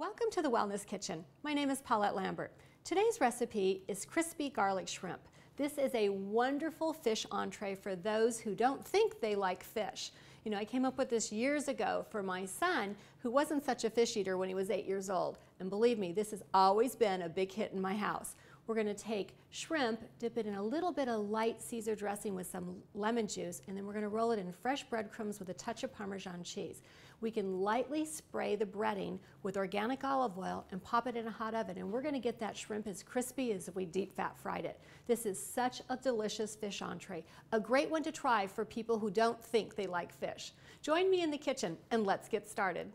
Welcome to the Wellness Kitchen. My name is Paulette Lambert. Today's recipe is crispy garlic shrimp. This is a wonderful fish entree for those who don't think they like fish. You know, I came up with this years ago for my son who wasn't such a fish eater when he was 8 years old. And believe me, this has always been a big hit in my house. We're going to take shrimp, dip it in a little bit of light Caesar dressing with some lemon juice, and then we're going to roll it in fresh breadcrumbs with a touch of Parmesan cheese. We can lightly spray the breading with organic olive oil and pop it in a hot oven, and we're going to get that shrimp as crispy as if we deep fat fried it. This is such a delicious fish entree, a great one to try for people who don't think they like fish. Join me in the kitchen and let's get started.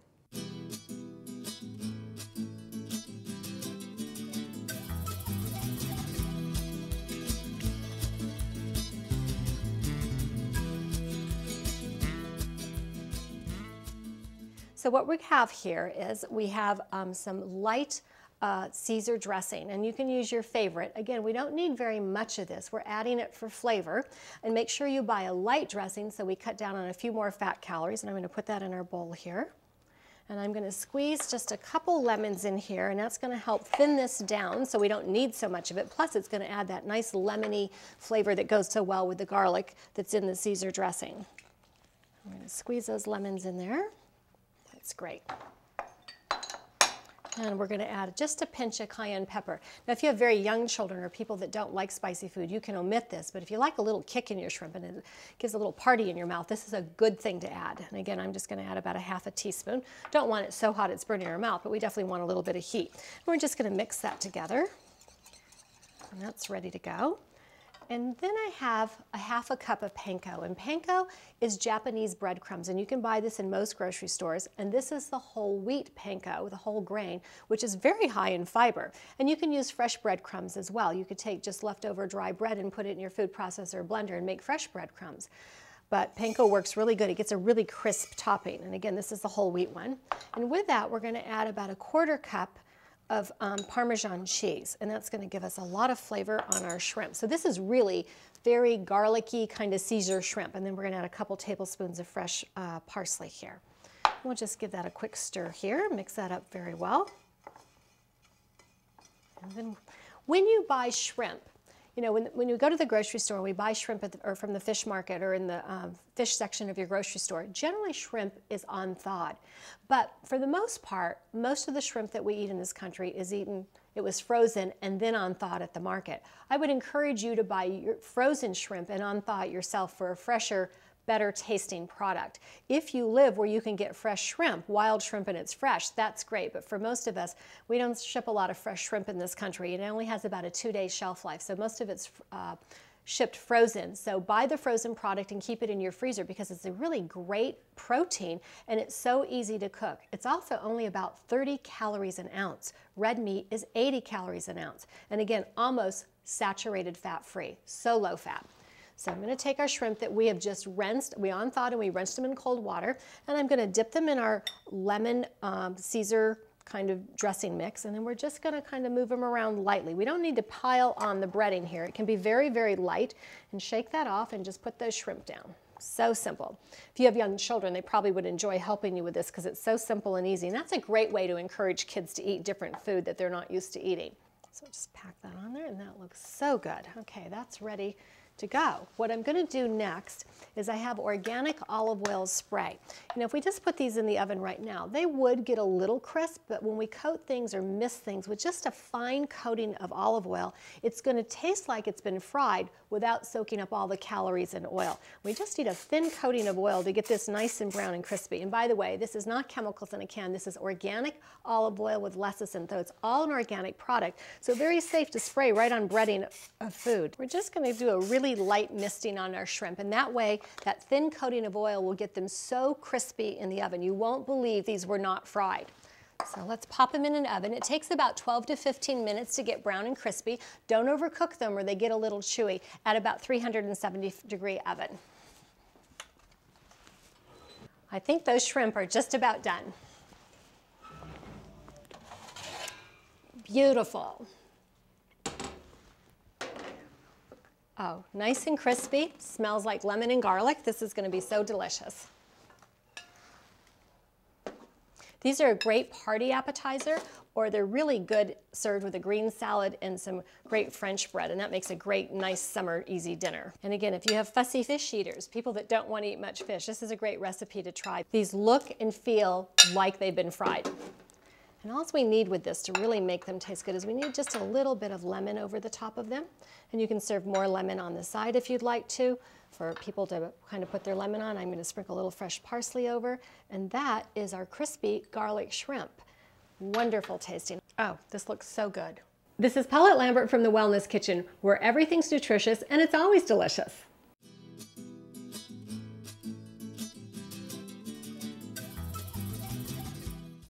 So what we have here is we have some light Caesar dressing, and you can use your favorite. Again, we don't need very much of this. We're adding it for flavor, and make sure you buy a light dressing so we cut down on a few more fat calories, and I'm going to put that in our bowl here. And I'm going to squeeze just a couple lemons in here, and that's going to help thin this down so we don't need so much of it. Plus, it's going to add that nice lemony flavor that goes so well with the garlic that's in the Caesar dressing. I'm going to squeeze those lemons in there. That's great. And we're going to add just a pinch of cayenne pepper. Now, if you have very young children or people that don't like spicy food, you can omit this. But if you like a little kick in your shrimp and it gives a little party in your mouth, this is a good thing to add. And again, I'm just going to add about a half a teaspoon. Don't want it so hot it's burning your mouth, but we definitely want a little bit of heat. And we're just going to mix that together. And that's ready to go. And then I have a half a cup of panko, and panko is Japanese breadcrumbs, and you can buy this in most grocery stores, and this is the whole wheat panko, the whole grain, which is very high in fiber. And you can use fresh breadcrumbs as well. You could take just leftover dry bread and put it in your food processor or blender and make fresh breadcrumbs. But panko works really good. It gets a really crisp topping, and again, this is the whole wheat one. And with that, we're going to add about a quarter cup of Parmesan cheese, and that's going to give us a lot of flavor on our shrimp. So this is really very garlicky kind of Caesar shrimp, and then we're going to add a couple tablespoons of fresh parsley here. We'll just give that a quick stir here, mix that up very well. And then when you buy shrimp, you know, when you go to the grocery store, we buy shrimp or from the fish market or in the fish section of your grocery store. Generally, shrimp is unthawed. But for the most part, most of the shrimp that we eat in this country is eaten, it was frozen and then unthawed at the market. I would encourage you to buy your frozen shrimp and unthaw it yourself for a fresher, better tasting product. If you live where you can get fresh shrimp, wild shrimp and it's fresh, that's great. But for most of us, we don't ship a lot of fresh shrimp in this country. It only has about a 2-day shelf life. So most of it's shipped frozen. So buy the frozen product and keep it in your freezer because it's a really great protein and it's so easy to cook. It's also only about 30 calories an ounce. Red meat is 80 calories an ounce. And again, almost saturated fat-free, so low fat. So I'm going to take our shrimp that we have just rinsed, we unthawed and we rinsed them in cold water, and I'm going to dip them in our lemon Caesar kind of dressing mix, and then we're just going to kind of move them around lightly. We don't need to pile on the breading here. It can be very, very light, and shake that off and just put those shrimp down. So simple. If you have young children, they probably would enjoy helping you with this because it's so simple and easy, and that's a great way to encourage kids to eat different food that they're not used to eating. So just pack that on there, and that looks so good. Okay, that's ready to go. What I'm going to do next is I have organic olive oil spray. You know, if we just put these in the oven right now, they would get a little crisp, but when we coat things or mist things with just a fine coating of olive oil, it's going to taste like it's been fried without soaking up all the calories in oil. We just need a thin coating of oil to get this nice and brown and crispy. And by the way, this is not chemicals in a can. This is organic olive oil with lecithin, so it's all an organic product. So very safe to spray right on breading of food. We're just going to do a really light misting on our shrimp, and that way that thin coating of oil will get them so crispy in the oven. You won't believe these were not fried. So let's pop them in an oven. It takes about 12 to 15 minutes to get brown and crispy. Don't overcook them or they get a little chewy at about 370-degree oven. I think those shrimp are just about done. Beautiful. Oh, nice and crispy. Smells like lemon and garlic. This is going to be so delicious. These are a great party appetizer, or they're really good served with a green salad and some great French bread, and that makes a great, nice summer easy dinner. And again, if you have fussy fish eaters, people that don't want to eat much fish, this is a great recipe to try. These look and feel like they've been fried. And all we need with this to really make them taste good is we need just a little bit of lemon over the top of them. And you can serve more lemon on the side if you'd like to. For people to kind of put their lemon on, I'm going to sprinkle a little fresh parsley over. And that is our crispy garlic shrimp. Wonderful tasting. Oh, this looks so good. This is Paulette Lambert from the Wellness Kitchen, where everything's nutritious and it's always delicious.